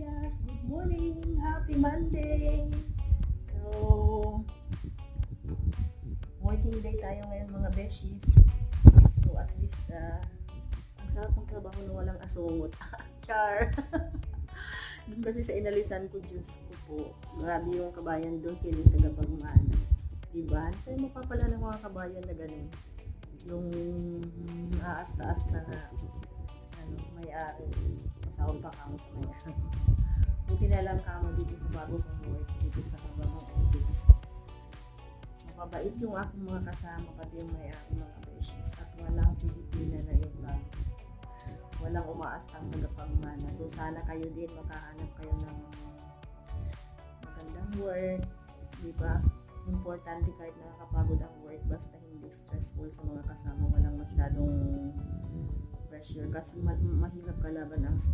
Yes, good morning! Happy Monday! So, working day tayo ngayon mga beshies. So, at least, ang sarap ng trabaho na walang asungot. Char! Doon kasi sa inalisan ko, Diyos ko po. Grabe yung kabayan doon, feeling tagapagmana. Diba? Kaya mapapala ng mga kabayan na ganun. Yung aas-taas na may-ari. Masahol pa kamo sa may-ari. Buti na lang kamo dito sa bago kong work, dito sa kababang office. Mababait yung aking mga kasama, pati yung may-ari mga beshies. At walang Pilipina na yung bago. Walang umaastang tagapagmana. So sana kayo din makahanap kayo ng magandang work, di ba? Importante kahit nakakapagod ang work, basta hindi stressful sa mga kasama, walang masyadong pressure kasi mahirap kalaban ang